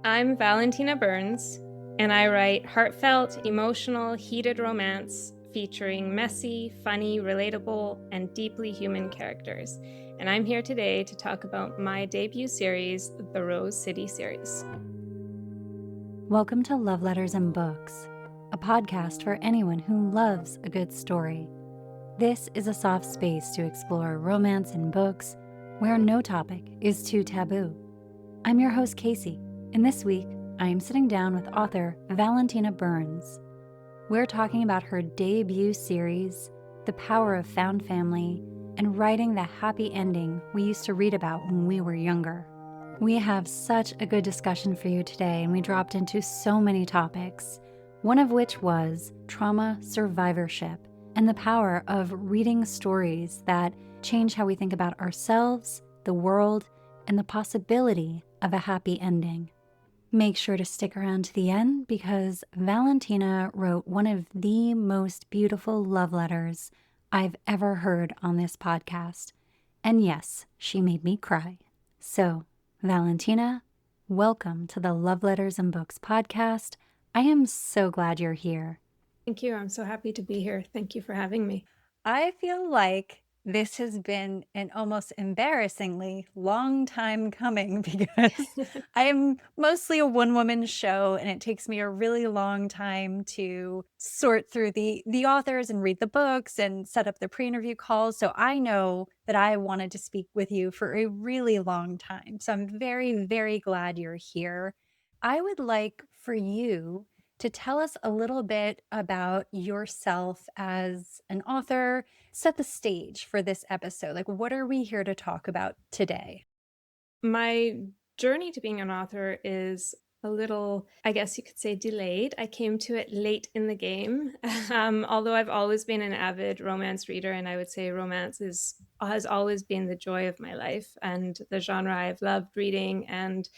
I'm Valentina Burns, and I write heartfelt, emotional, heated romance featuring messy, funny, relatable, and deeply human characters. And I'm here today to talk about my debut series, the Rose City series. Welcome to Love Letters and Books, a podcast for anyone who loves a good story. This is a soft space to explore romance in books where no topic is too taboo. I'm your host, Casey, and this week I am sitting down with author Valentina Burns. We're talking about her debut series, the power of found family, and writing the happy ending we used to read about when we were younger. We have such a good discussion for you today, and we dropped into so many topics, one of which was trauma survivorship and the power of reading stories that change how we think about ourselves, the world, and the possibility of a happy ending. Make sure to stick around to the end because Valentina wrote one of the most beautiful love letters I've ever heard on this podcast. And yes, she made me cry. So, Valentina, welcome to the Love Letters and Books podcast. I am so glad you're here. Thank you. I'm so happy to be here. Thank you for having me. I feel like this has been an almost embarrassingly long time coming because I am mostly a one-woman show and it takes me a really long time to sort through the authors and read the books and set up the pre-interview calls. So I know that I wanted to speak with you for a really long time. So I'm very, very glad you're here. I would like for you to tell us a little bit about yourself as an author, set the stage for this episode. Like, what are we here to talk about today? My journey to being an author is a little, I guess you could say, delayed. I came to it late in the game. Although I've always been an avid romance reader, and I would say romance has always been the joy of my life and the genre I've loved reading and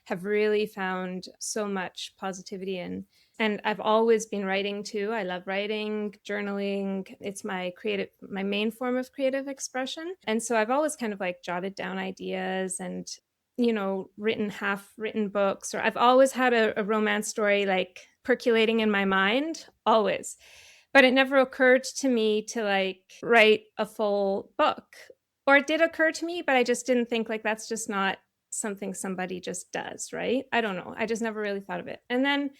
have really found so much positivity in. And I've always been writing too. I love writing, journaling. It's my main form of creative expression. And so I've always kind of like jotted down ideas and half-written books, or I've always had a romance story like percolating in my mind, always. But it never occurred to me to like write a full book. Or it did occur to me, but I just didn't think like that's just not something somebody just does, right? I don't know. I just never really thought of it. And then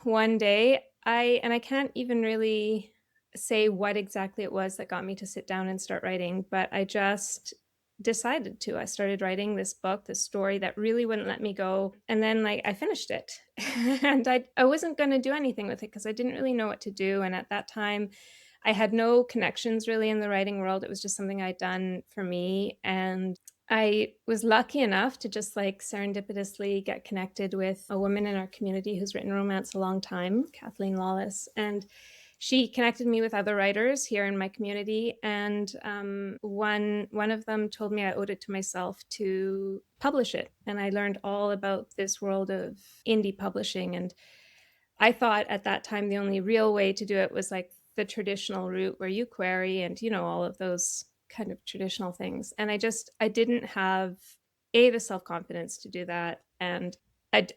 one day I can't even really say what exactly it was that got me to sit down and start writing, but I just decided to. I started writing this book, this story that really wouldn't let me go. And then like I finished it. And I wasn't going to do anything with it because I didn't really know what to do. And at that time, I had no connections really in the writing world. It was just something I'd done for me. And I was lucky enough to just like serendipitously get connected with a woman in our community who's written romance a long time, Kathleen Lawless. And she connected me with other writers here in my community. And one of them told me I owed it to myself to publish it. And I learned all about this world of indie publishing. And I thought at that time the only real way to do it was like the traditional route where you query and, all of those kind of traditional things. And I didn't have the self-confidence to do that. And it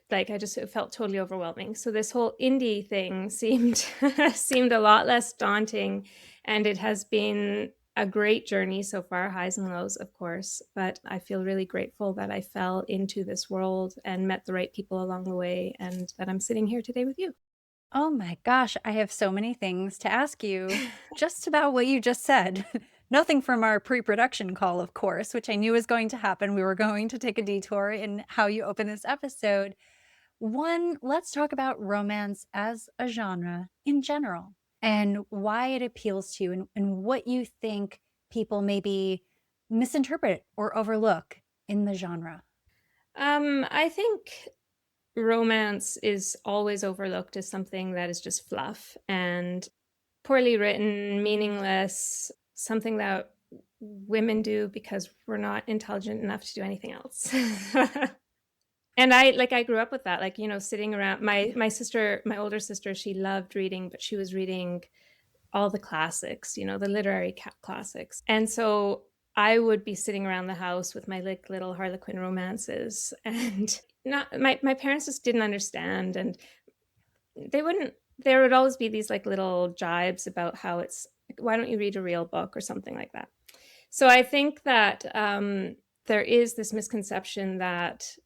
felt totally overwhelming. So this whole indie thing seemed a lot less daunting. And it has been a great journey so far, highs and lows, of course. But I feel really grateful that I fell into this world and met the right people along the way, and that I'm sitting here today with you. Oh my gosh, I have so many things to ask you just about what you just said. Nothing from our pre-production call, of course, which I knew was going to happen. We were going to take a detour in how you open this episode. One, let's talk about romance as a genre in general and why it appeals to you and what you think people maybe misinterpret or overlook in the genre. I think romance is always overlooked as something that is just fluff and poorly written, meaningless, something that women do because we're not intelligent enough to do anything else. And I grew up with that, sitting around my sister, my older sister, she loved reading, but she was reading all the classics, the literary classics. And so I would be sitting around the house with my, like, little Harlequin romances, and not my parents just didn't understand, and they wouldn't there would always be these, like, little jibes about how it's like, "Why don't you read a real book?" or something like that. So I think that, there is this misconception that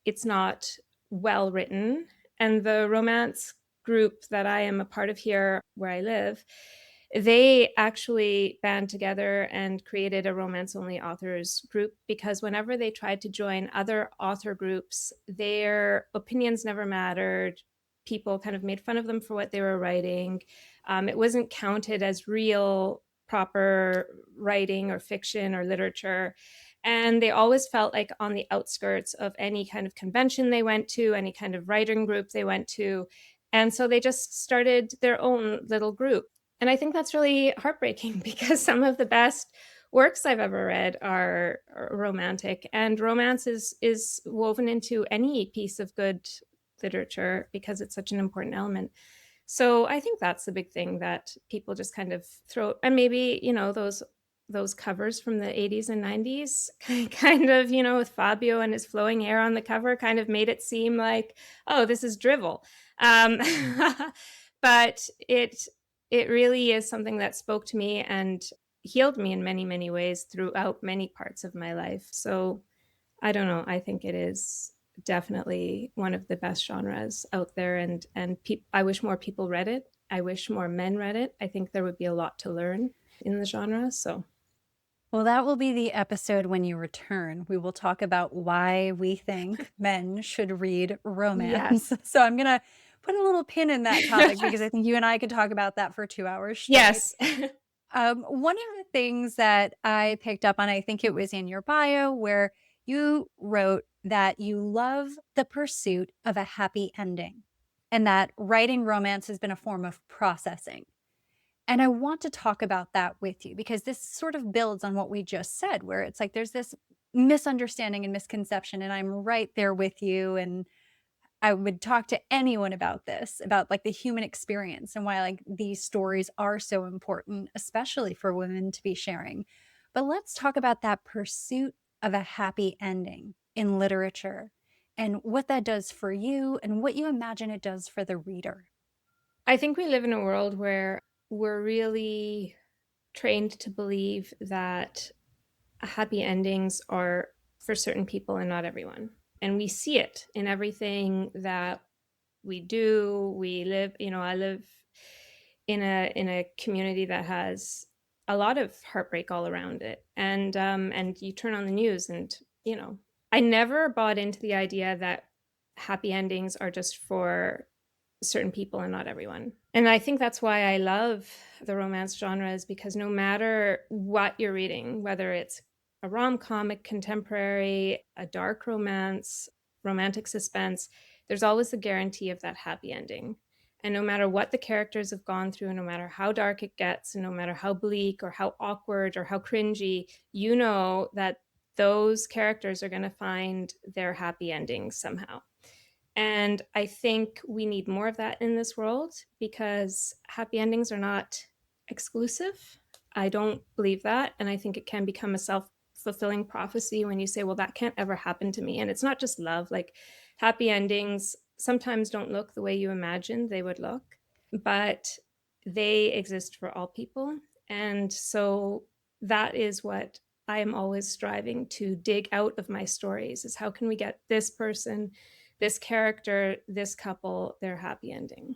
it's not well written, and the romance group that I am a part of here where I live, they actually band together and created a romance-only authors group because whenever they tried to join other author groups, their opinions never mattered. People kind of made fun of them for what they were writing. It wasn't counted as real, proper writing or fiction or literature. And they always felt like on the outskirts of any kind of convention they went to, any kind of writing group they went to. And so they just started their own little group. And I think that's really heartbreaking because some of the best works I've ever read are romantic, and romance is woven into any piece of good literature because it's such an important element. So I think that's the big thing that people just kind of throw, and maybe, those covers from the 80s and 90s kind of, with Fabio and his flowing hair on the cover kind of made it seem like, oh, this is drivel. Um, but it really is something that spoke to me and healed me in many, many ways throughout many parts of my life. So I don't know. I think it is definitely one of the best genres out there, and I wish more people read it. I wish more men read it. I think there would be a lot to learn in the genre. So Well, that will be the episode when you return. We will talk about why we think men should read romance. yes, So I'm going to put a little pin in that topic because I think you and I could talk about that for 2 hours straight. yes. One of the things that I picked up on, I think it was in your bio, where you wrote that you love the pursuit of a happy ending and that writing romance has been a form of processing. And I want to talk about that with you because this sort of builds on what we just said, where it's like there's this misunderstanding and misconception, and I'm right there with you. And I would talk to anyone about this, about like the human experience and why like these stories are so important, especially for women to be sharing. But let's talk about that pursuit of a happy ending in literature and what that does for you and what you imagine it does for the reader. I think we live in a world where we're really trained to believe that happy endings are for certain people and not everyone. And we see it in everything that we do. We live, I live in a community that has a lot of heartbreak all around it. And you turn on the news and, I never bought into the idea that happy endings are just for certain people and not everyone. And I think that's why I love the romance genres because no matter what you're reading, whether it's a rom-com, a contemporary, a dark romance, romantic suspense, there's always the guarantee of that happy ending. And no matter what the characters have gone through, no matter how dark it gets, and no matter how bleak or how awkward or how cringy, you know that those characters are going to find their happy endings somehow. And I think we need more of that in this world because happy endings are not exclusive. I don't believe that. And I think it can become a self fulfilling prophecy when you say, well, that can't ever happen to me. And it's not just love. Like happy endings sometimes don't look the way you imagined they would look, but they exist for all people. And so that is what I am always striving to dig out of my stories is how can we get this person, this character, this couple, their happy ending.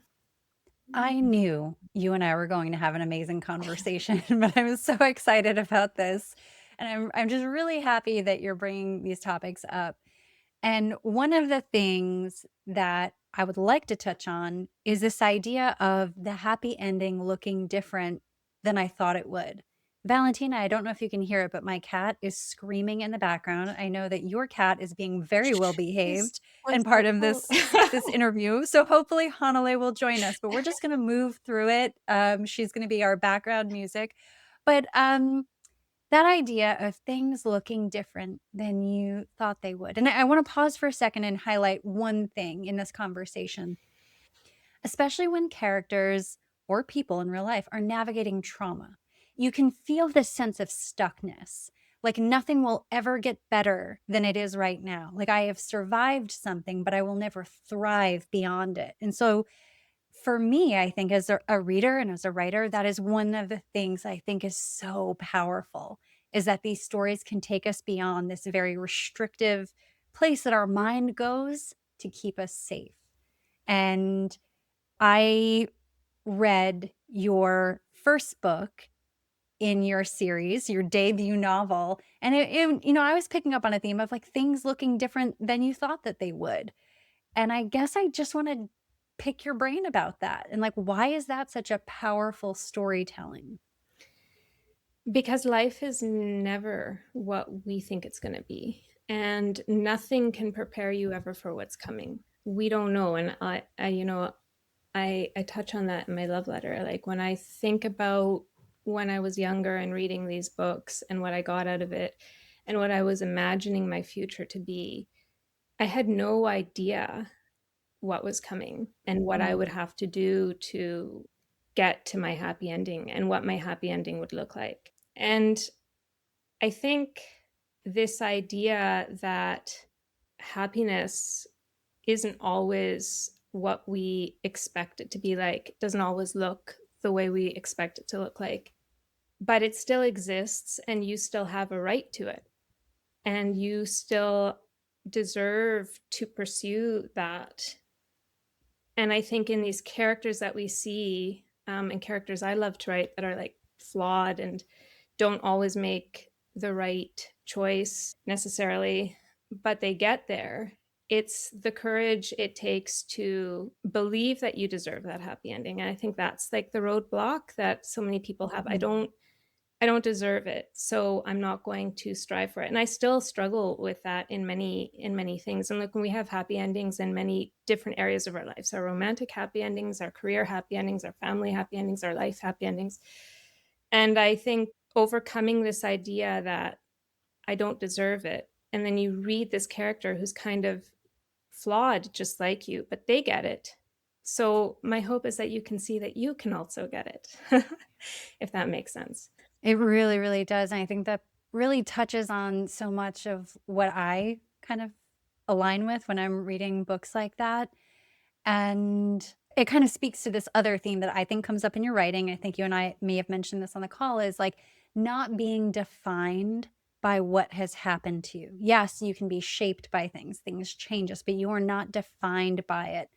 I knew you and I were going to have an amazing conversation, but I was so excited about this. And I'm just really happy that you're bringing these topics up. And one of the things that I would like to touch on is this idea of the happy ending looking different than I thought it would. Valentina, I don't know if you can hear it, but my cat is screaming in the background. I know that your cat is being very well He's behaved like and part so of cool. this interview. So hopefully Hanale will join us, but we're just going to move through it. She's going to be our background music. But that idea of things looking different than you thought they would. And I want to pause for a second and highlight one thing in this conversation, especially when characters or people in real life are navigating trauma. You can feel this sense of stuckness. Like nothing will ever get better than it is right now. Like I have survived something, but I will never thrive beyond it. And so for me, I think as a reader and as a writer, that is one of the things I think is so powerful is that these stories can take us beyond this very restrictive place that our mind goes to keep us safe. And I read your first book in your series, your debut novel, and I was picking up on a theme of like things looking different than you thought that they would. And I guess I just want to pick your brain about that. And like, why is that such a powerful storytelling? Because life is never what we think it's going to be, and nothing can prepare you ever for what's coming. We don't know. And I touch on that in my love letter. Like when I think about when I was younger and reading these books and what I got out of it and what I was imagining my future to be, I had no idea what was coming and what I would Mm. have to do to get to my happy ending and what my happy ending would look like. And I think this idea that happiness isn't always what we expect it to be like, doesn't always look the way we expect it to look like, but it still exists and you still have a right to it. And you still deserve to pursue that. And I think in these characters that we see, and characters I love to write that are like flawed and don't always make the right choice necessarily, but they get there. It's the courage it takes to believe that you deserve that happy ending. And I think that's like the roadblock that so many people have. I don't deserve it, so I'm not going to strive for it. And I still struggle with that in many things. And look, when we have happy endings in many different areas of our lives, our romantic happy endings, our career happy endings, our family happy endings, our life happy endings. And I think overcoming this idea that I don't deserve it, and then you read this character who's kind of flawed just like you, but they get it. So my hope is that you can see that you can also get it, if that makes sense. It really, really does. And I think that really touches on so much of what I kind of align with when I'm reading books like that. And it kind of speaks to this other theme that I think comes up in your writing. I think you and I may have mentioned this on the call is like not being defined by what has happened to you. Yes, you can be shaped by things change us, but you are not defined by it.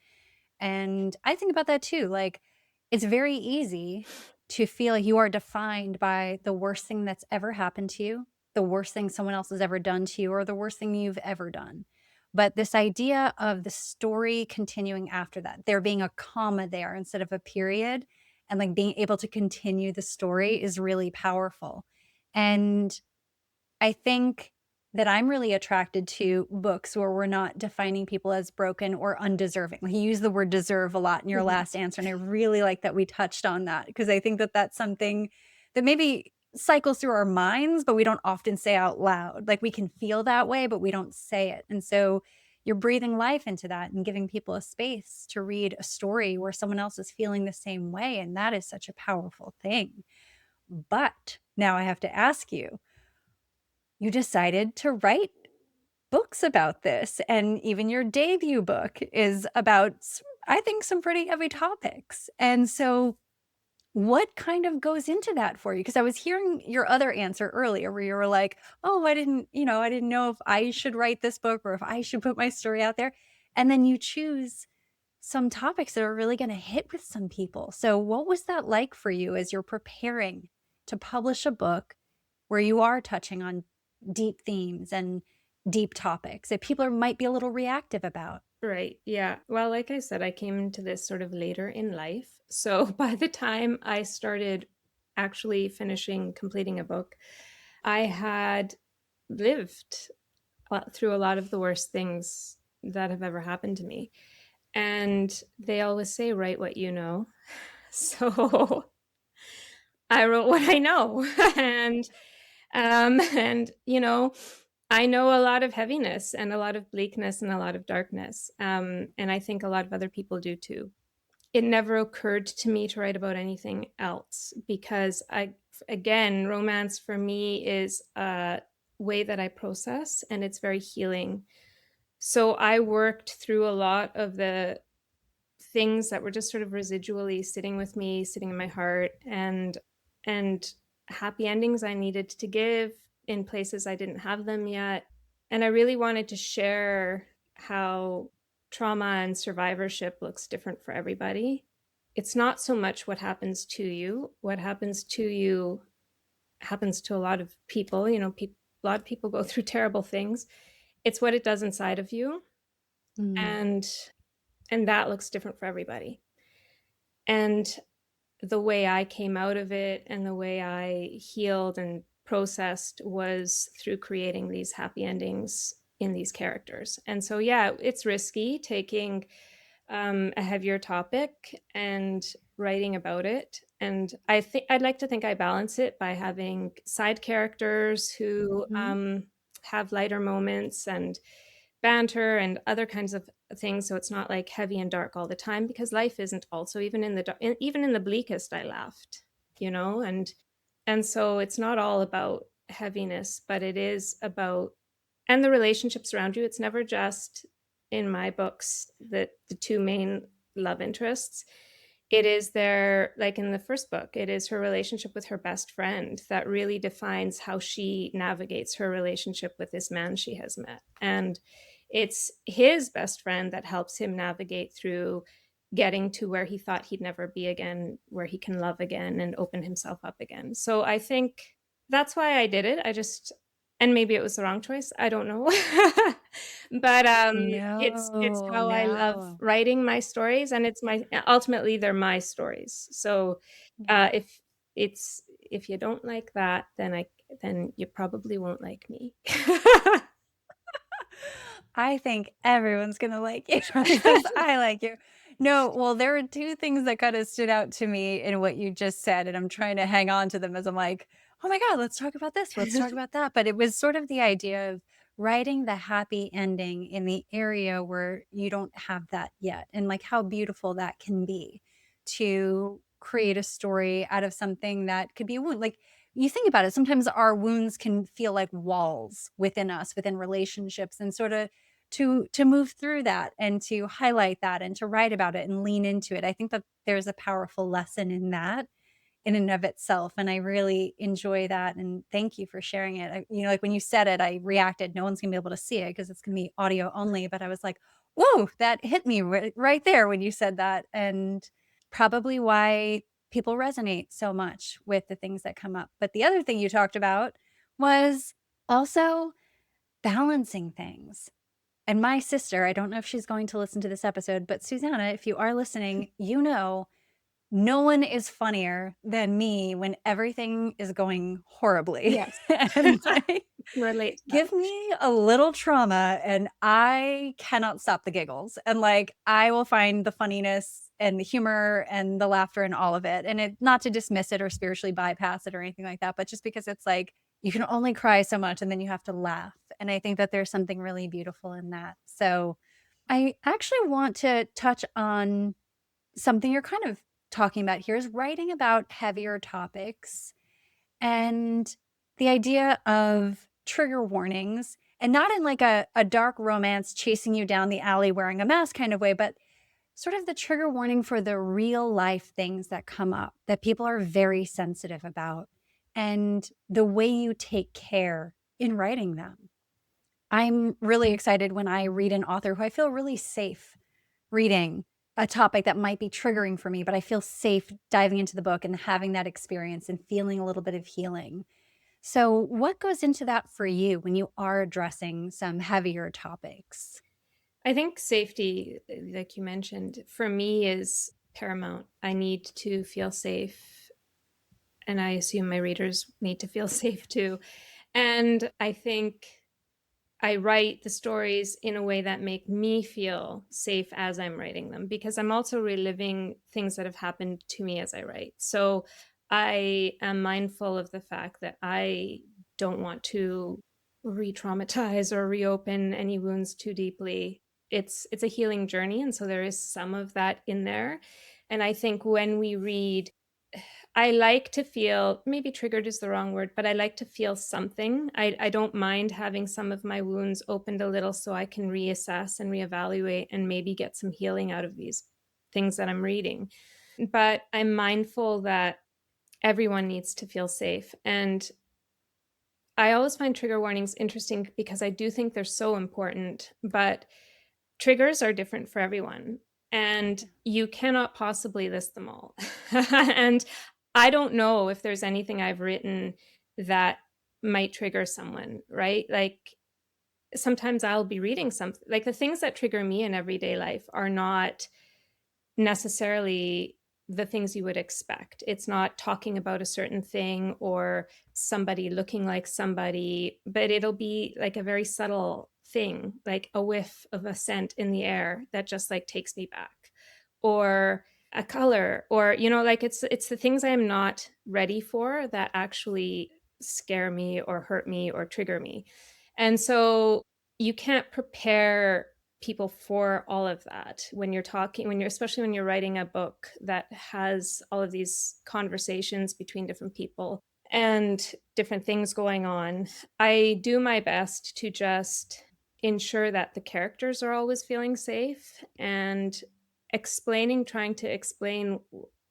And I think about that too. Like, it's very easy to feel like you are defined by the worst thing that's ever happened to you, the worst thing someone else has ever done to you, or the worst thing you've ever done. But this idea of the story continuing after that, there being a comma there instead of a period, and like being able to continue the story is really powerful. And I think that I'm really attracted to books where we're not defining people as broken or undeserving. Like, you use the word deserve a lot in your Mhm. last answer, and I really like that we touched on that because I think that that's something that maybe cycles through our minds, but we don't often say out loud. Like, we can feel that way, but we don't say it. And so you're breathing life into that and giving people a space to read a story where someone else is feeling the same way. And that is such a powerful thing. But now I have to ask you, you decided to write books about this, and even your debut book is about I think some pretty heavy topics. And so what kind of goes into that for you? Because I was hearing your other answer earlier where you were like, "Oh, I didn't know if I should write this book or if I should put my story out there." And then you choose some topics that are really going to hit with some people. So what was that like for you as you're preparing to publish a book where you are touching on deep themes and deep topics that people might be a little reactive about? Right. Yeah. Well, like I said, I came into this sort of later in life. So by the time I started actually completing a book, I had lived through a lot of the worst things that have ever happened to me. And they always say, write what you know. So I wrote what I know. And I know a lot of heaviness and a lot of bleakness and a lot of darkness. And I think a lot of other people do too. It never occurred to me to write about anything else because again, romance for me is way that I process, and it's very healing. So I worked through a lot of the things that were just sort of residually sitting with me, sitting in my heart, and happy endings I needed to give in places I didn't have them yet. And I really wanted to share how trauma and survivorship looks different for everybody. It's not so much what happens to you. What happens to you happens to a lot of people. A lot of people go through terrible things. It's what it does inside of you, Mm. and that looks different for everybody. And the way I came out of it and the way I healed and processed was through creating these happy endings in these characters. And so, yeah, it's risky taking a heavier topic and writing about it. And I think I'd like to think I balance it by having side characters who Mhm. have lighter moments and banter and other kinds of things, so it's not like heavy and dark all the time, because life isn't also, even in even in the bleakest I laughed, and so it's not all about heaviness, but it is about, and the relationships around you. It's never just, in my books, that the two main love interests. It is their, like in the first book, it is her relationship with her best friend that really defines how she navigates her relationship with this man she has met. And it's his best friend that helps him navigate through getting to where he thought he'd never be again, where he can love again and open himself up again. So I think that's why I did it. And maybe it was the wrong choice. I don't know. But it's No, how I love no. writing my stories, and it's my, ultimately they're my stories. So if if you don't like that, then you probably won't like me. I think everyone's gonna like you because I like you. No, well, there are 2 things that kinda stood out to me in what you just said, and I'm trying to hang on to them as I'm like, "Oh my god, let's talk about this, let's talk about that." But it was sort of the idea of writing the happy ending in the area where you don't have that yet, and, like, how beautiful that can be to create a story out of something that could be a wound. Like, you think about it, sometimes our wounds can feel like walls within us, within relationships, and sorta to move through that and to highlight that and to write about it and lean into it. I think that there's a powerful lesson in that in and of itself, and I really enjoy that, and thank you for sharing it. Like, when you said it, I reacted. No one's gonna be able to see it because it's gonna be audio only, but I was like, "Whoa," that hit me right there when you said that, and probably why people resonate so much with the things that come up. But the other thing you talked about was also balancing things. And my sister, I don't know if she's going to listen to this episode, but Susanna, if you are listening, you know no one is funnier than me when everything is going horribly. Yes. And, like, Can relate to give me a little trauma and I cannot stop the giggles. And, like, I will find the funniness and the humor and the laughter in all of it. And it, not to dismiss it or spiritually bypass it or anything like that, but just because it's like you can only cry so much and then you have to laugh. And I think that there's something really beautiful in that. So I actually want to touch on something you're kind of talking about here, is writing about heavier topics and the idea of trigger warnings, and not in like a dark romance chasing you down the alley wearing a mask kind of way, but sort of the trigger warning for the real life things that come up that people are very sensitive about, and the way you take care in writing them. I'm really excited when I read an author who I feel really safe reading a topic that might be triggering for me, but I feel safe diving into the book and having that experience and feeling a little bit of healing. So, what goes into that for you when you are addressing some heavier topics? I think safety, like you mentioned, for me is paramount. I need to feel safe, and I assume my readers need to feel safe too. And I think I write the stories in a way that make me feel safe as I'm writing them, because I'm also reliving things that have happened to me as I write. So I am mindful of the fact that I don't want to re-traumatize or reopen any wounds too deeply. It's a healing journey, and so there is some of that in there. And I think when we read I like to feel, maybe triggered is the wrong word, but I like to feel something. I don't mind having some of my wounds opened a little so I can reassess and reevaluate and maybe get some healing out of these things that I'm reading. But I'm mindful that everyone needs to feel safe. And I always find trigger warnings interesting because I do think they're so important, but triggers are different for everyone. And you cannot possibly list them all. And I don't know if there's anything I've written that might trigger someone, right? Like sometimes I'll be reading something, like the things that trigger me in everyday life are not necessarily the things you would expect. It's not talking about a certain thing or somebody looking like somebody, but it'll be like a very subtle thing, like a whiff of a scent in the air that just like takes me back, or a color, or like it's the things I'm not ready for that actually scare me or hurt me or trigger me. And so you can't prepare people for all of that when you're talking, when you're, especially when you're writing a book that has all of these conversations between different people and different things going on. I do my best to just ensure that the characters are always feeling safe and trying to explain.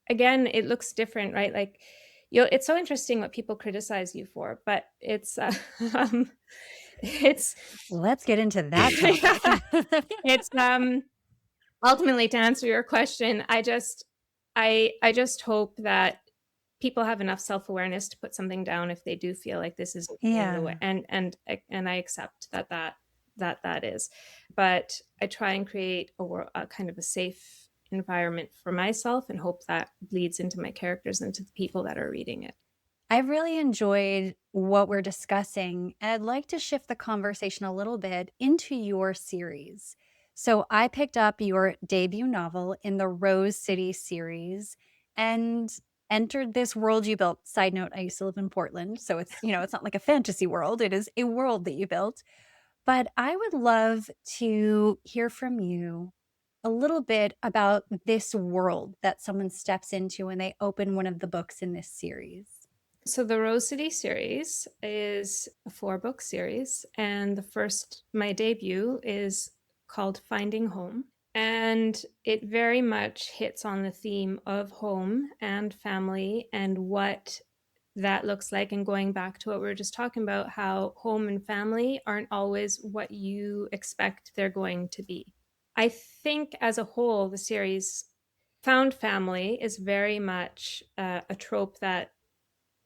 Again, it looks different, right? Like it's so interesting what people criticize you for, but it's um, it's Let's get into that topic. it's ultimately, to answer your question, I just hope that people have enough self-awareness to put something down if they do feel like this is getting in the way, Yeah. and I accept that is, but I try and create a kind of a safe environment for myself and hope that bleeds into my characters and to the people that are reading it. I've really enjoyed what we're discussing, and I'd like to shift the conversation a little bit into your series. So, I picked up your debut novel in the Rose City series and entered this world you built. Side note, I used to live in Portland, so it's not like a fantasy world, it is a world that you built. But I would love to hear from you a little bit about this world that someone steps into when they open one of the books in this series. So the Rose City series is a 4-book series, and my debut is called Finding Home. And it very much hits on the theme of home and family and what that looks like. And going back to what we were just talking about, how home and family aren't always what you expect they're going to be. I think as a whole, the series found family is very much a trope that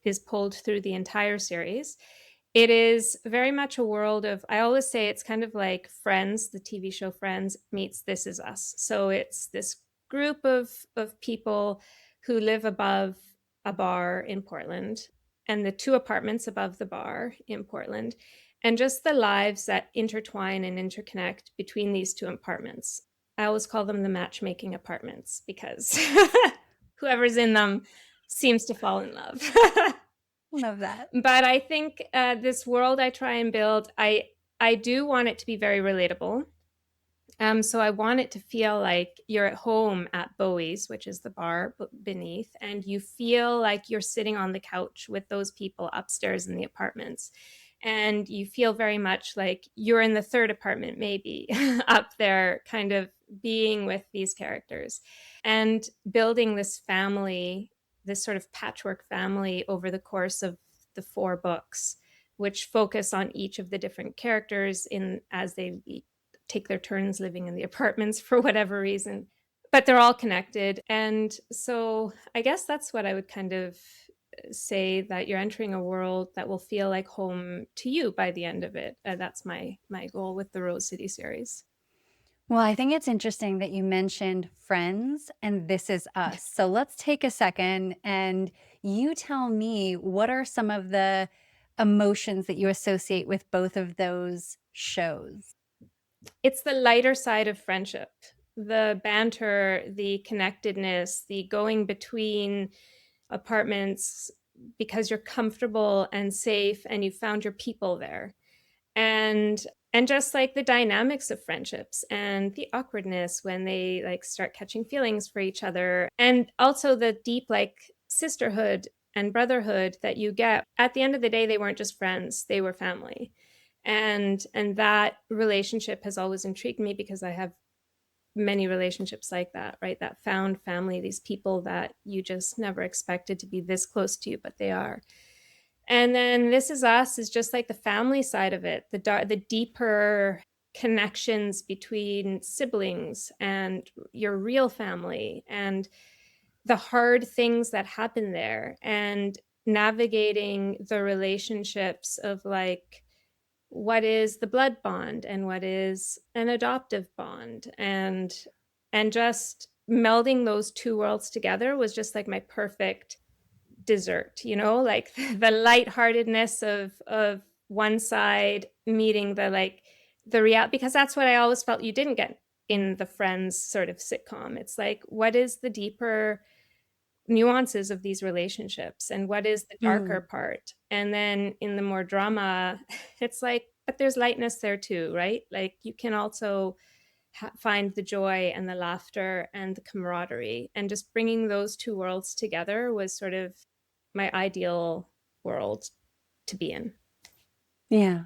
is pulled through the entire series. It is very much a world of, I always say it's kind of like Friends, the TV show Friends meets This Is Us. So it's this group of people who live above a bar in Portland and the 2 apartments above the bar in Portland, and just the lives that intertwine and interconnect between these 2 apartments. I always call them the matchmaking apartments because whoever's in them seems to fall in love. Love that. But I think this world I try and build, I do want it to be very relatable. So I want it to feel like you're at home at Bowie's, which is the bar beneath, and you feel like you're sitting on the couch with those people upstairs in the apartments. And you feel very much like you're in the 3rd apartment, maybe up there, kind of being with these characters and building this family, this sort of patchwork family over the course of the 4 books, which focus on each of the different characters in as they take their turns living in the apartments for whatever reason. But they're all connected. And so I guess that's what I would kind of say, that you're entering a world that will feel like home to you by the end of it. That's my goal with the Rose City series. Well, I think it's interesting that you mentioned Friends and This Is Us. So let's take a second and you tell me what are some of the emotions that you associate with both of those shows? It's the lighter side of friendship, the banter, the connectedness, the going between apartments because you're comfortable and safe and you found your people there. And just like the dynamics of friendships and the awkwardness when they like start catching feelings for each other, and also the deep like sisterhood and brotherhood that you get. At the end of the day, they weren't just friends, they were family. And that relationship has always intrigued me because I have many relationships like that, right? That found family, these people that you just never expected to be this close to you, but they are. And then This Is Us is just like the family side of it, the deeper connections between siblings and your real family, and the hard things that happen there, and navigating the relationships of like what is the blood bond and what is an adoptive bond, and just melding those two worlds together was just like my perfect dessert, like the lightheartedness of one side meeting the real, because that's what I always felt you didn't get in the Friends sort of sitcom. It's like, what is the deeper nuances of these relationships and what is the darker Mm. part? And then in the more drama, it's like, but there's lightness there too, right? Like you can also find the joy and the laughter and the camaraderie, and just bringing those two worlds together was sort of my ideal world to be in. Yeah.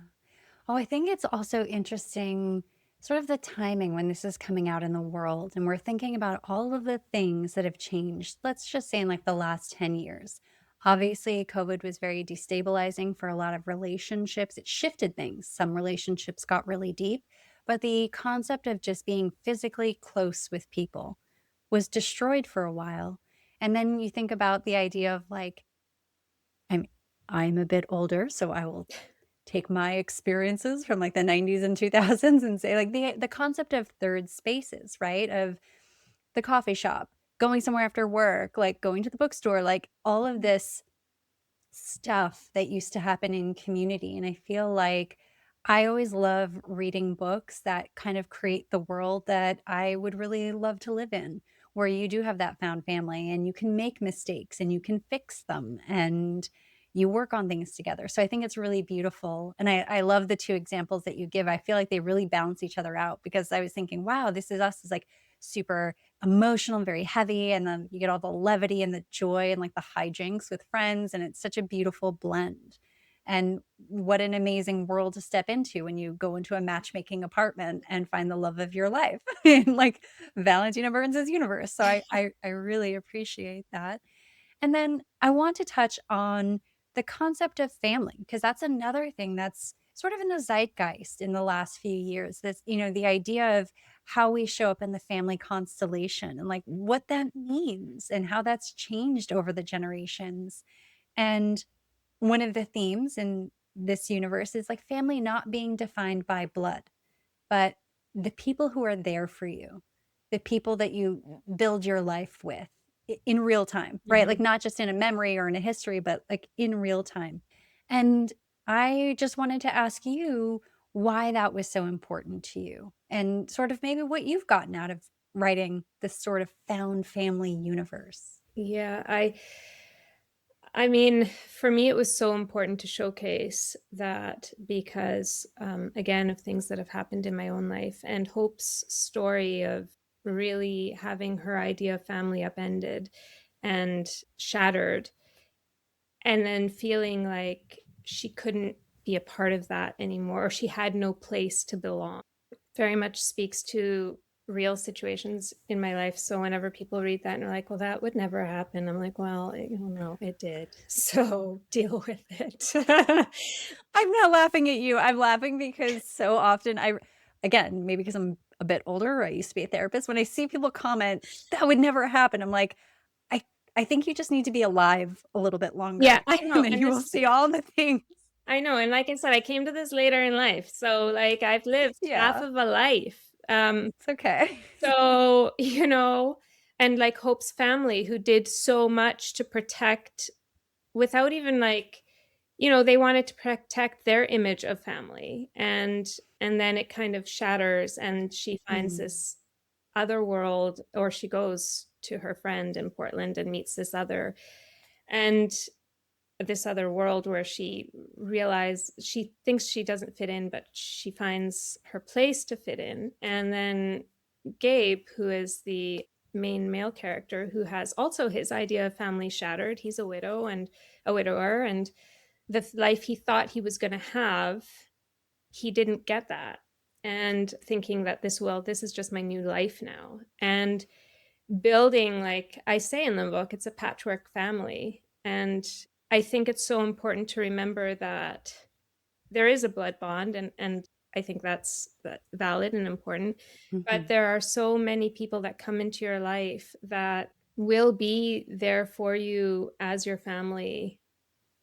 Oh, I think it's also interesting, sort of the timing when this is coming out in the world, and we're thinking about all of the things that have changed. Let's just say in like the last 10 years. Obviously, COVID was very destabilizing for a lot of relationships. It shifted things. Some relationships got really deep, but the concept of just being physically close with people was destroyed for a while. And then you think about the idea of like, I'm I'm a bit older, so I will take my experiences from like the 90s and 2000s and say like the concept of third spaces, right? Of the coffee shop, going somewhere after work, like going to the bookstore, like all of this stuff that used to happen in community. And I feel like I always love reading books that kind of create the world that I would really love to live in, where you do have that found family and you can make mistakes and you can fix them and you work on things together. So I think it's really beautiful. And I love the two examples that you give. I feel like they really balance each other out because I was thinking, wow, This Is Us is like super emotional and very heavy, and then you get all the levity and the joy and like the hijinks with friends, and it's such a beautiful blend. And what an amazing world to step into when you go into a matchmaking apartment and find the love of your life in like Valentina Burns's universe. So I really appreciate that. And then I want to touch on the concept of family, because that's another thing that's sort of in the zeitgeist in the last few years. This, the idea of how we show up in the family constellation and like what that means and how that's changed over the generations. And one of the themes in this universe is like family not being defined by blood, but the people who are there for you, the people that you build your life with in real time, right? Like Mhm. not just in a memory or in a history, but like in real time. And I just wanted to ask you why that was so important to you and sort of maybe what you've gotten out of writing this sort of found family universe. Yeah, I mean, for me, it was so important to showcase that because, again, of things that have happened in my own life, and Hope's story of really having her idea of family upended and shattered, and then feeling like she couldn't be a part of that anymore, or she had no place to belong, very much speaks to real situations in my life. So whenever people read that and are like, well, that would never happen, I'm like, well, no, it did. So deal with it. I'm not laughing at you. I'm laughing because so often again, maybe because I'm a bit older, I used to be a therapist. When I see people comment, that would never happen. I'm like, I, I think you just need to be alive a little bit Yeah, longer I and know. then And you will this, see all the things. I know. And like I said, I came to this later in life. So like I've lived half Yeah, of a life. it's okay. So, and like Hope's family who did so much to protect without even like, they wanted to protect their image of family, and then it kind of shatters and she finds Mm, this other world, or she goes to her friend in Portland and meets and this other world where she thinks she doesn't fit in, but she finds her place to fit in. And then Gabe, who is the main male character who has also his idea of family shattered. He's a widow and a widower, and the life he thought he was going to have, he didn't get that. And thinking that this is just my new life now. And building, like I say in the book, it's a patchwork family. And I think it's so important to remember that there is a blood bond, and I think that's valid and important. But Mhm. there are so many people that come into your life that will be there for you as your family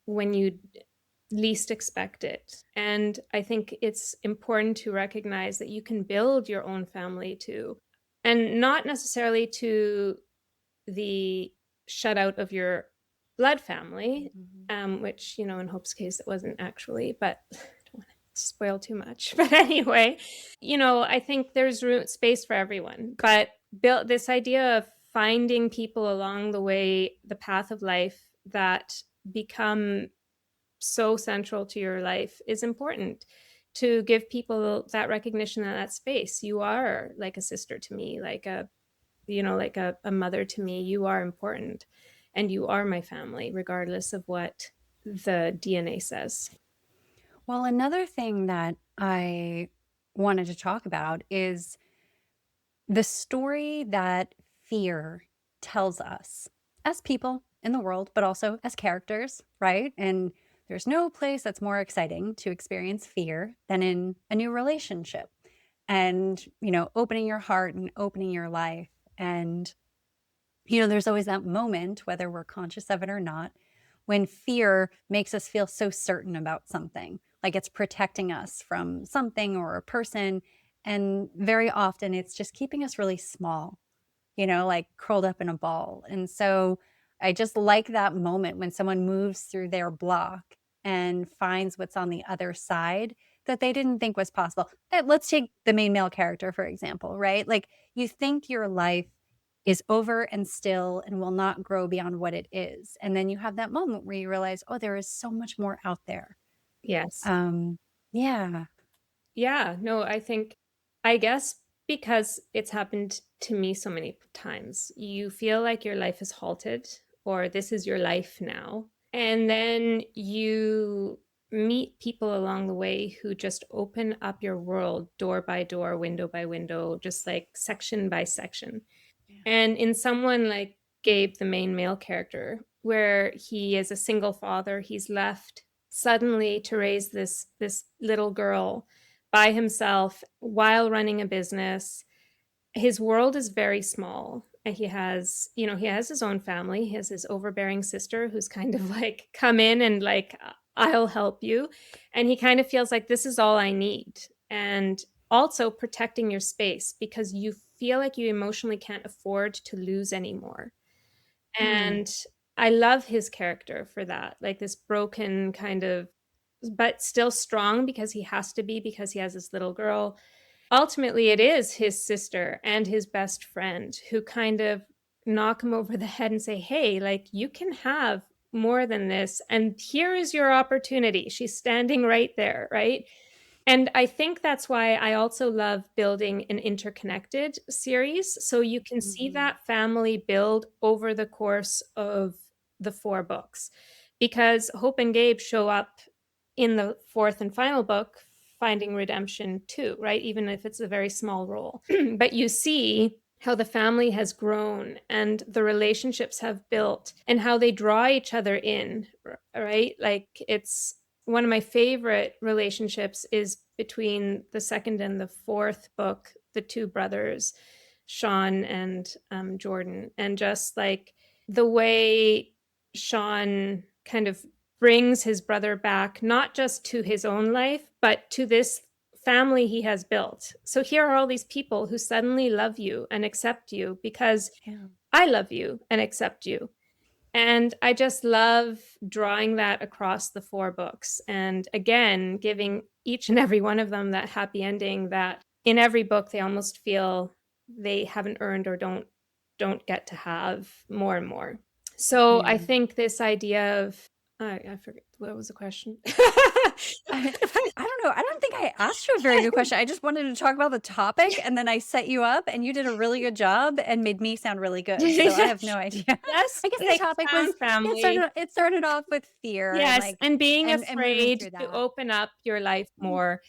when you least expect it. And I think it's important to recognize that you can build your own family too, and not necessarily to the shutout of your blood family, Mhm. which, in Hope's case, it wasn't actually, but I don't want to spoil too much. But anyway, I think there's space for everyone. But build this idea of finding people along the way, the path of life that become so central to your life is important to give people that recognition and that space. You are like a sister to me, like a mother to me. You are important and you are my family, regardless of what the DNA says. Well, another thing that I wanted to talk about is the story that fear tells us as people in the world, but also as characters, right? And there's no place that's more exciting to experience fear than in a new relationship and, opening your heart and opening your life. And, there's always that moment, whether we're conscious of it or not, when fear makes us feel so certain about something, like it's protecting us from something or a person. And very often it's just keeping us really small, like curled up in a ball. And so I just like that moment when someone moves through their block and finds what's on the other side that they didn't think was possible. Let's take the main male character, for example, right? Like you think your life is over and still and will not grow beyond what it is. And then you have that moment where you realize, oh, there is so much more out there. Yes. Um, yeah. Yeah, no, I guess because it's happened to me so many times, you feel like your life is halted or this is your life now. And then you meet people along the way who just open up your world door by door, window by window, just like section by section. Yeah. And in someone like Gabe, the main male character, where he is a single father, he's left suddenly to raise this little girl by himself while running a business. His world is very small. And he has his own family. He has his overbearing sister who's kind of like come in and like I'll help you. And he kind of feels like this is all I need. And also protecting your space because you feel like you emotionally can't afford to lose anymore. Hmm. And I love his character for that. Like this broken kind of, but still strong because he has to be, because he has this little girl. Ultimately, it is his sister and his best friend who kind of knock him over the head and say, hey, like you can have more than this. And here is your opportunity. She's standing right there, right? And I think that's why I also love building an interconnected series. So you can see Hmm. that family build over the course of the four books. Because Hope and Gabe show up in the fourth and final book, finding redemption too, right? Even if it's a very small role. But you see how the family has grown and the relationships have built and how they draw each other in, right? Like it's one of my favorite relationships is between the second and the fourth book, the two brothers, Sean and Jordan, and just like the way Sean kind of brings his brother back, not just to his own life, but to this family he has built. So here are all these people who suddenly love you and accept you because Yeah. I love you and accept you. And I just love drawing that across the four books. And again, giving each and every one of them that happy ending that in every book they almost feel they haven't earned or don't get to have more and more. So I Yeah. think this idea of I forget what was the question. I don't know. I don't think I asked you a very good question. I just wanted to talk about the topic, and then I set you up, and you did a really good job and made me sound really good. So I have no idea. Just I guess the like topic was found family. it started off with fear and Yes, like and being and moving afraid through to that. open up your life Mm, more,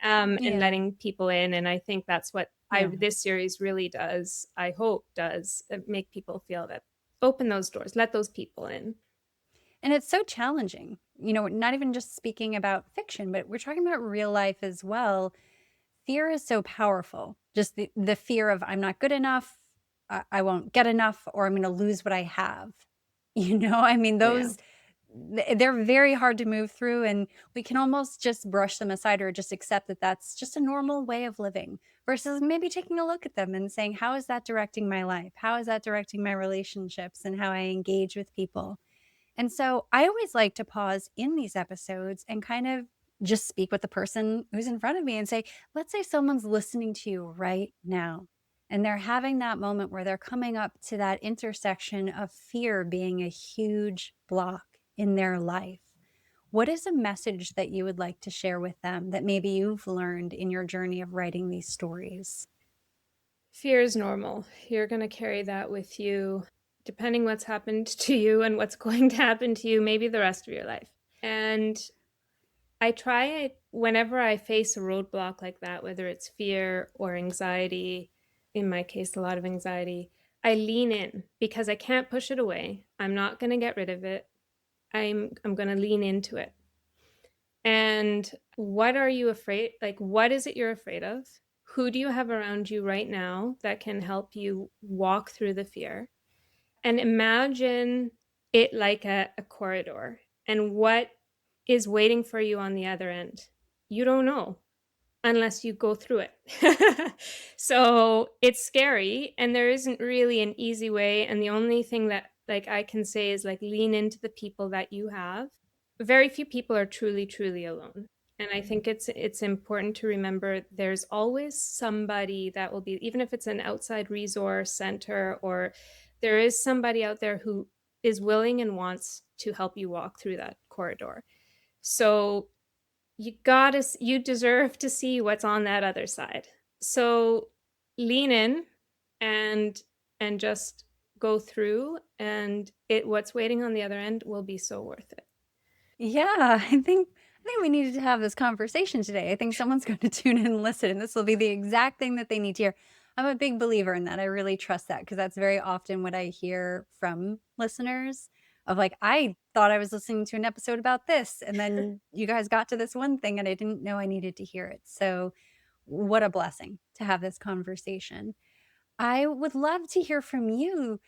and yeah. letting people in, and I think that's what I Yeah. this series really does, I hope does, make people feel that open those doors, let those people in. And it's so challenging. Not even just speaking about fiction, but we're talking about real life as well. Fear is so powerful. Just the fear of I'm not good enough, I won't get enough, or I'm going to lose what I have. I mean, Oh, yeah. they're very hard to move through, and we can almost just brush them aside or just accept that that's just a normal way of living versus maybe taking a look at them and saying, how is that directing my life? How is that directing my relationships and how I engage with people? And so I always like to pause in these episodes and kind of just speak with the person who's in front of me and say, let's say someone's listening to you right now and they're having that moment where they're coming up to that intersection of fear being a huge block in their life. What is a message that you would like to share with them that maybe you've learned in your journey of writing these stories? Fear is normal. You're going to carry that with you, depending what's happened to you and what's going to happen to you, maybe the rest of your life. And I try it whenever I face a roadblock like that, whether it's fear or anxiety, in my case, a lot of anxiety, I lean in because I can't push it away. I'm not going to get rid of it. I'm going to lean into it. And what are you afraid? Like, what is it you're afraid of? Who do you have around you right now that can help you walk through the fear? And imagine it like a corridor and what is waiting for you on the other end. You don't know unless you go through it. So it's scary and there isn't really an easy way. And the only thing that like I can say is like lean into the people that you have. Very few people are truly, truly alone. And I think it's important to remember there's always somebody that will be, even if it's an outside resource center, or there is somebody out there who is willing and wants to help you walk through that corridor. So you deserve to see what's on that other side. So lean in and just go through, and it what's waiting on the other end will be so worth it. Yeah, I think we needed to have this conversation today. I think someone's going to tune in and listen, and this will be the exact thing that they need to hear. I'm a big believer in that. I really trust that because that's very often what I hear from listeners of like, I thought I was listening to an episode about this, and then you guys got to this one thing and I didn't know I needed to hear it. So, what a blessing to have this conversation. I would love to hear from you.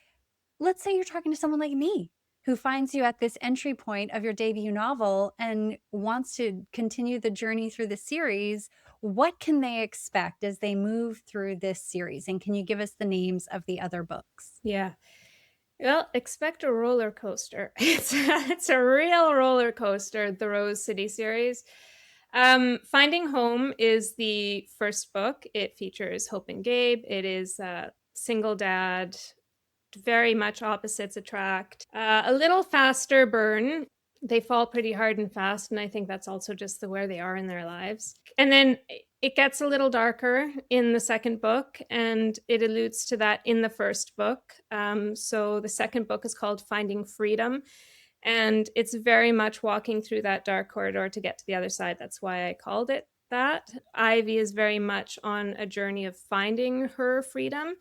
Let's say you're talking to someone like me who finds you at this entry point of your debut novel and wants to continue the journey through the series. What can they expect as they move through this series? And can you give us the names of the other books? Yeah. Well, expect a roller coaster. It's a real roller coaster, the Rose City series. Finding Home is the first book. It features Hope and Gabe. It is a single dad, very much opposites attract. A little faster burn. They fall pretty hard and fast, and I think that's also just where they are in their lives. And then it gets a little darker in the second book, and it alludes to that in the first book. So the second book is called Finding Freedom, and it's very much walking through that dark corridor to get to the other side. That's why I called it that. Ivy is very much on a journey of finding her freedom,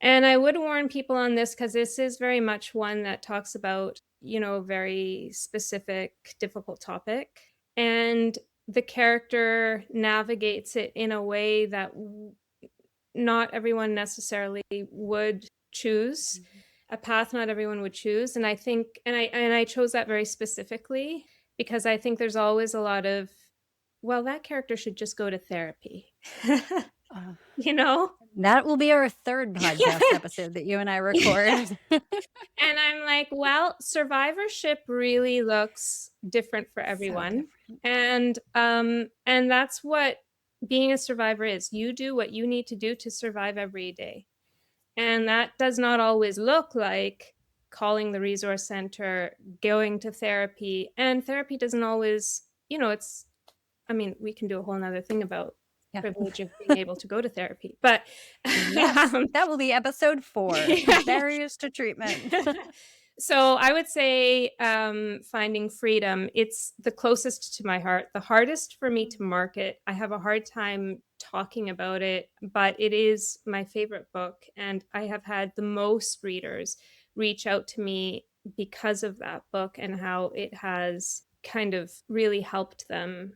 and I would warn people on this because this is very much one that talks about, very specific, difficult topic. And the character navigates it in a way that not everyone necessarily would choose, a path not everyone would choose. And I think, and I chose that very specifically because I think there's always a lot of, well, that character should just go to therapy. Uh, you know? that will be our third podcast episode that you and I record. And I'm like, well, survivorship really looks different for So everyone. different. And that's what being a survivor is. You do what you need to do to survive every day. And that does not always look like calling the resource center, going to therapy. And therapy doesn't always, it's, I mean, we can do a whole nother thing about Yeah. privilege of being able to go to therapy, but Yes, um, that will be episode 4, barriers to treatment. so I would say finding freedom, it's the closest to my heart, the hardest for me to market. I have a hard time talking about it, but it is my favorite book. And I have had the most readers reach out to me because of that book and how it has kind of really helped them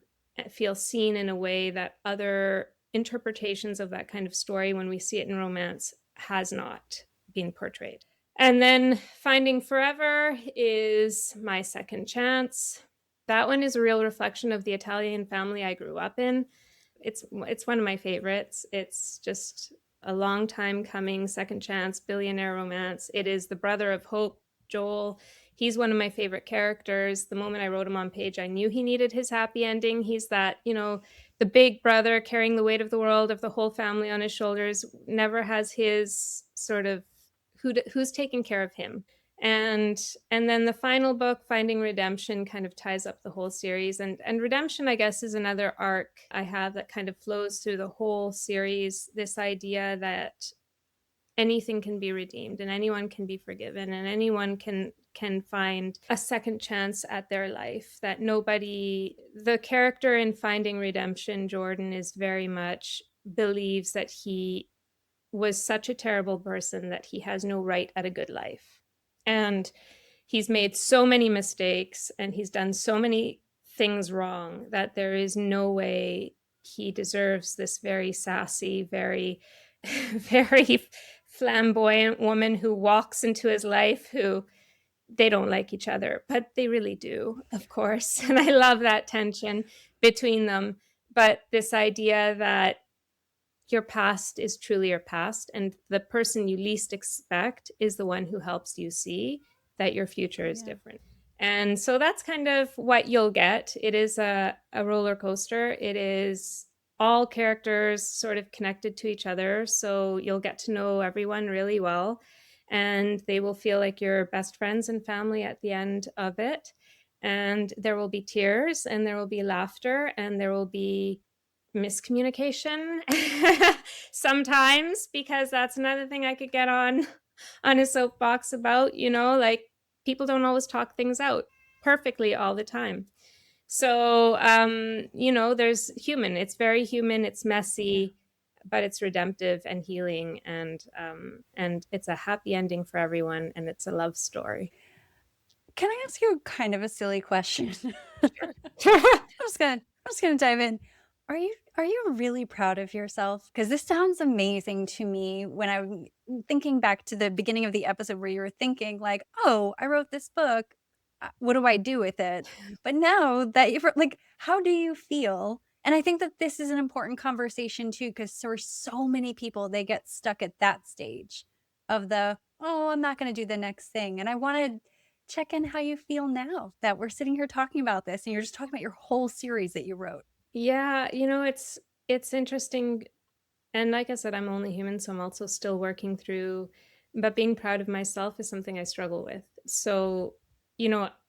feel seen in a way that other interpretations of that kind of story, when we see it in romance, has not been portrayed. And then Finding Forever is my second chance. That one is a real reflection of the Italian family I grew up in. It's one of my favorites. It's just a long time coming second chance billionaire romance. It is the brother of Hope, Joel. He's one of my favorite characters. The moment I wrote him on page, I knew he needed his happy ending. He's that, the big brother carrying the weight of the world, of the whole family on his shoulders, never has his sort of who's taking care of him. And then the final book, Finding Redemption, kind of ties up the whole series. And redemption, I guess, is another arc I have that kind of flows through the whole series. This idea that anything can be redeemed and anyone can be forgiven and anyone can find a second chance at their life. That nobody, the character in Finding Redemption, Jordan, is very much believes that he was such a terrible person that he has no right at a good life. And he's made so many mistakes and he's done so many things wrong that there is no way he deserves this very sassy, very, very flamboyant woman who walks into his life, who they don't like each other, but they really do, of course. And I love that tension between them. But this idea that your past is truly your past, and the person you least expect is the one who helps you see that your future is Yeah. different. And so that's kind of what you'll get. It is a roller coaster. It is all characters sort of connected to each other, so you'll get to know everyone really well, and they will feel like your best friends and family at the end of it. And there will be tears and there will be laughter and there will be miscommunication sometimes, because that's another thing I could get on a soapbox about, like people don't always talk things out perfectly all the time. So there's human, it's very human, it's Yeah. messy, but it's redemptive and healing, and it's a happy ending for everyone, and it's a love story. Can I ask you kind of a silly question? Sure. I'm just gonna dive in. Are you really proud of yourself? Because this sounds amazing to me when I'm thinking back to the beginning of the episode where you were thinking like, "Oh, I wrote this book. What do I do with it?" But now that you've like, how do you feel? And I think that this is an important conversation too, because for so many people, they get stuck at that stage of the, "Oh, I'm not gonna do the next thing." And I wanna check in how you feel now that we're sitting here talking about this and you're just talking about your whole series that you wrote. Yeah, it's interesting. And like I said, I'm only human, so I'm also still working through, but being proud of myself is something I struggle with. So,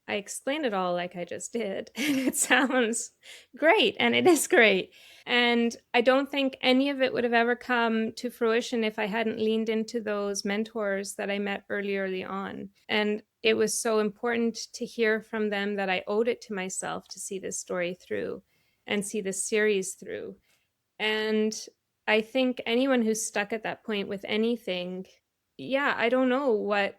I explain it all like I just did, and it sounds great, and it is great. And I don't think any of it would have ever come to fruition if I hadn't leaned into those mentors that I met early on. And it was so important to hear from them that I owed it to myself to see this story through and see this series through. And I think anyone who's stuck at that point with anything, yeah, I don't know what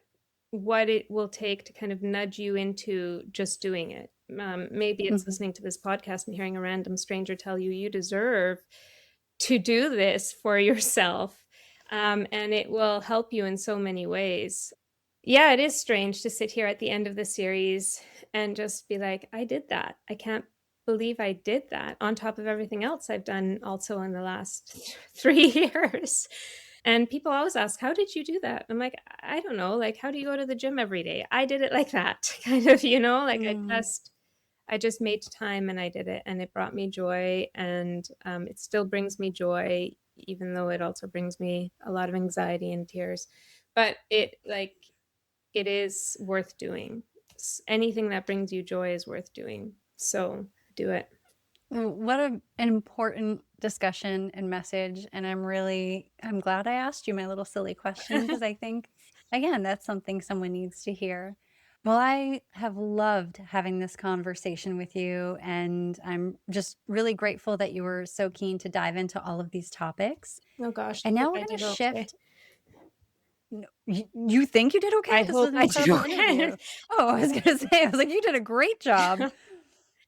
it will take to kind of nudge you into just doing it. Maybe it's Mhm. listening to this podcast and hearing a random stranger tell you you deserve to do this for yourself. And it will help you in so many ways. Yeah, it is strange to sit here at the end of the series and just be like, I did that. I can't believe I did that on top of everything else I've done also in the last 3 years. And people always ask, how did you do that? I'm like, I don't know. Like, how do you go to the gym every day? I did it like that, kind of, like Mm. I just made time and I did it, and it brought me joy, and it still brings me joy, even though it also brings me a lot of anxiety and tears. But it, like, it is worth doing. Anything that brings you joy is worth doing. So do it. What an important discussion and message. And I'm glad I asked you my little silly question because I think, again, that's something someone needs to hear. Well, I have loved having this conversation with you, and I'm just really grateful that you were so keen to dive into all of these topics. Oh gosh, And I now think we're I going to did okay. shift. No, you think you did okay? I This was hope an I did incredible okay. interview. Oh, I was going to say, I was like, you did a great job.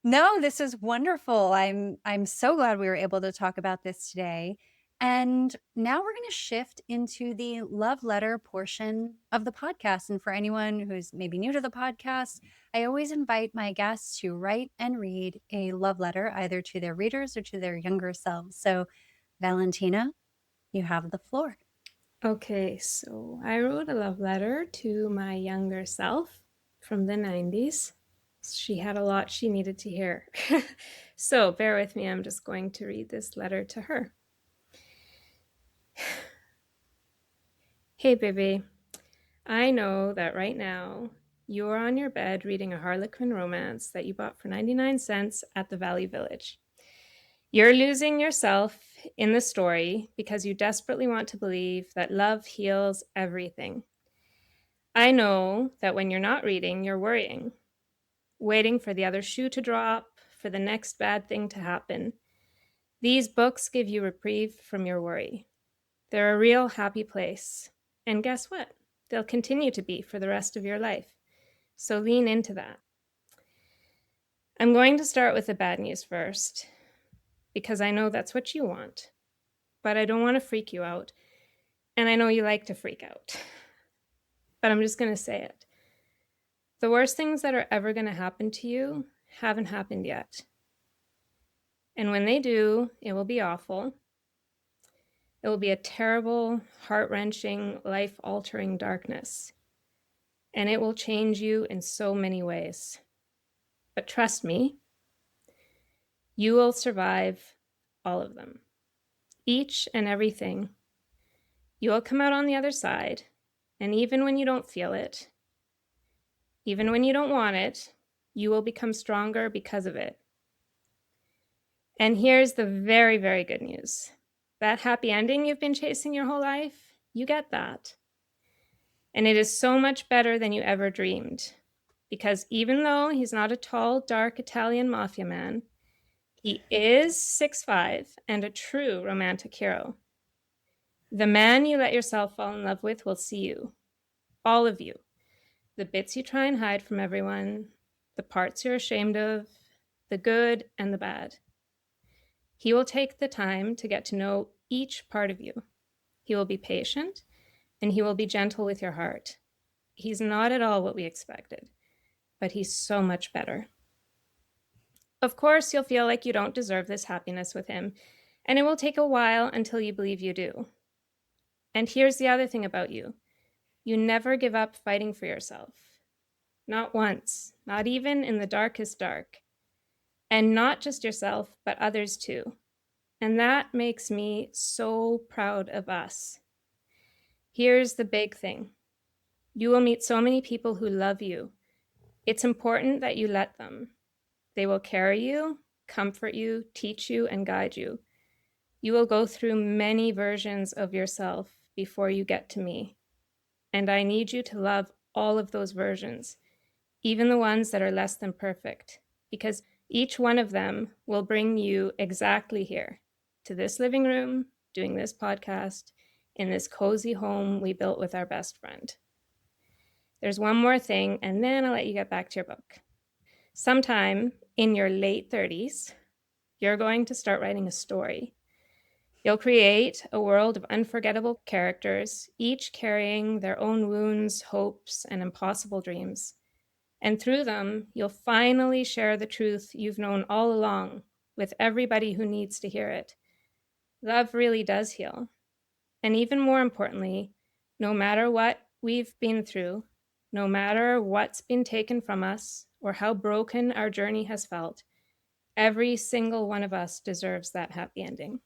No, this is wonderful. I'm so glad we were able to talk about this today. And now we're going to shift into the love letter portion of the podcast. And for anyone who's maybe new to the podcast, I always invite my guests to write and read a love letter either to their readers or to their younger selves. So, Valentina, you have the floor. Okay, so I wrote a love letter to my younger self from the 90s. She had a lot she needed to hear. So bear with me, I'm just going to read this letter to her. Hey, baby. I know that right now you're on your bed reading a Harlequin romance that you bought for 99 cents at the Valley Village. You're losing yourself in the story because you desperately want to believe that love heals everything. I know that when you're not reading, you're worrying, waiting for the other shoe to drop, for the next bad thing to happen. These books give you reprieve from your worry. They're a real happy place. And guess what? They'll continue to be for the rest of your life. So lean into that. I'm going to start with the bad news first, because I know that's what you want. But I don't want to freak you out. And I know you like to freak out. But I'm just going to say it. The worst things that are ever going to happen to you haven't happened yet. And when they do, it will be awful. It will be a terrible, heart-wrenching, life-altering darkness. And it will change you in so many ways. But trust me, you will survive all of them. Each and everything. You will come out on the other side, and even when you don't feel it, even when you don't want it, you will become stronger because of it. And here's the very, very good news. That happy ending you've been chasing your whole life, you get that. And it is so much better than you ever dreamed. Because even though he's not a tall, dark Italian mafia man, he is 6'5" and a true romantic hero. The man you let yourself fall in love with will see you. All of you. The bits you try and hide from everyone, the parts you're ashamed of, the good and the bad. He will take the time to get to know each part of you. He will be patient, and he will be gentle with your heart. He's not at all what we expected, but he's so much better. Of course, you'll feel like you don't deserve this happiness with him, and it will take a while until you believe you do. And here's the other thing about you. You never give up fighting for yourself. Not once, not even in the darkest dark. And not just yourself, but others too. And that makes me so proud of us. Here's the big thing. You will meet so many people who love you. It's important that you let them. They will carry you, comfort you, teach you, and guide you. You will go through many versions of yourself before you get to me. And I need you to love all of those versions, even the ones that are less than perfect, because each one of them will bring you exactly here, to this living room, doing this podcast, in this cozy home we built with our best friend. There's one more thing, and then I'll let you get back to your book. Sometime in your late 30s, you're going to start writing a story. You'll create a world of unforgettable characters, each carrying their own wounds, hopes, and impossible dreams. And through them, you'll finally share the truth you've known all along with everybody who needs to hear it. Love really does heal. And even more importantly, no matter what we've been through, no matter what's been taken from us or how broken our journey has felt, every single one of us deserves that happy ending.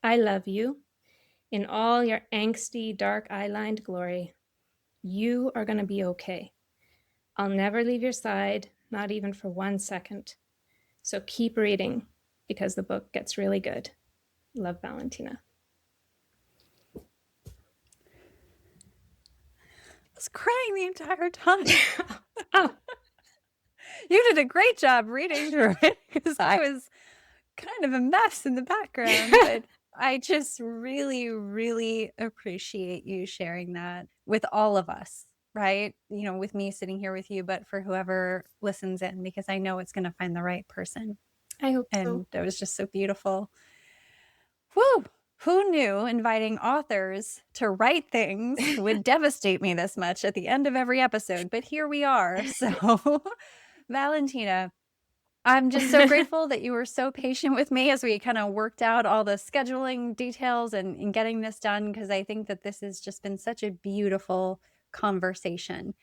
I love you in all your angsty, dark eye-lined glory. You are going to be okay. I'll never leave your side, not even for 1 second. So keep reading because the book gets really good. Love, Valentina. I was crying the entire time. Oh, You did a great job reading through it because I was kind of a mess in the background, but I just really, really appreciate you sharing that with all of us, right? You know, with me sitting here with you, but for whoever listens in, because I know it's going to find the right person. I hope so. And that was just so beautiful. Whew! Who knew inviting authors to write things would devastate me this much at the end of every episode? But here we are. So, Valentina, I'm just so grateful that you were so patient with me as we kind of worked out all the scheduling details and getting this done, because I think that this has just been such a beautiful conversation.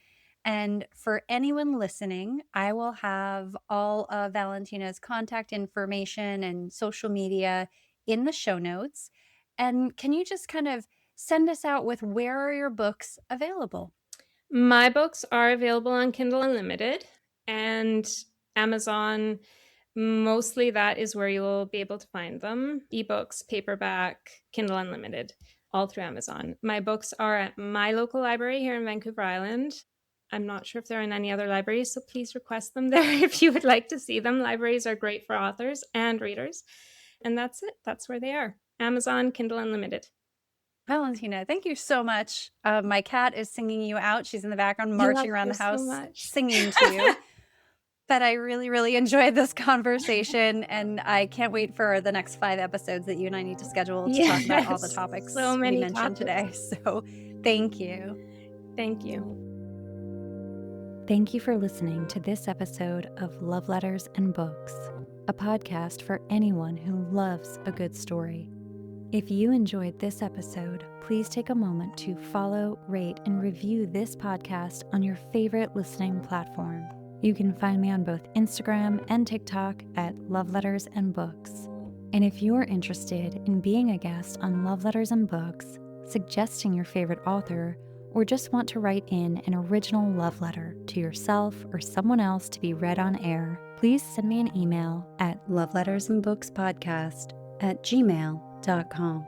And for anyone listening, I will have all of Valentina's contact information and social media in the show notes. And can you just kind of send us out with where are your books available? My books are available on Kindle Unlimited and Amazon. Mostly that is where you'll be able to find them. Ebooks, paperback, Kindle Unlimited, all through Amazon. My books are at my local library here in Vancouver Island. I'm not sure if they're in any other libraries, so please request them there if you would like to see them. Libraries are great for authors and readers. And that's it. That's where they are. Amazon, Kindle Unlimited. Valentina, thank you so much. My cat is singing you out. She's in the background, You love marching around her the so house, much. singing to you. But I really, really enjoyed this conversation, and I can't wait for the next 5 episodes that you and I need to schedule to talk about all the Yes, topics so we many mentioned today. topics. So thank you. Thank you. Thank you for listening to this episode of Love Letters and Books, a podcast for anyone who loves a good story. If you enjoyed this episode, please take a moment to follow, rate, and review this podcast on your favorite listening platform. You can find me on both Instagram and TikTok at Love Letters and Books. And if you're interested in being a guest on Love Letters and Books, suggesting your favorite author, or just want to write in an original love letter to yourself or someone else to be read on air, please send me an email at lovelettersandbookspodcast@gmail.com.